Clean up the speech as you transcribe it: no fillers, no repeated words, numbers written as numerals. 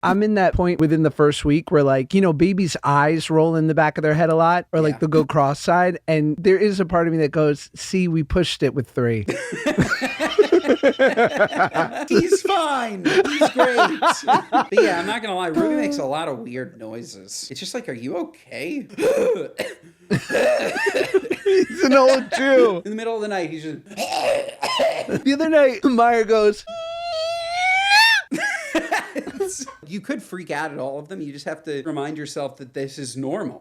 I'm in that point within the first week where, like, babies' eyes roll in the back of their head a lot, or like they'll go cross-eyed. And there is a part of me that goes, see, we pushed it with 3. He's fine. He's great. But yeah, I'm not going to lie. Ruby makes a lot of weird noises. It's just like, are you okay? He's an old Jew. In the middle of the night, he's just... The other night, Meyer goes... You could freak out at all of them. You just have to remind yourself that this is normal.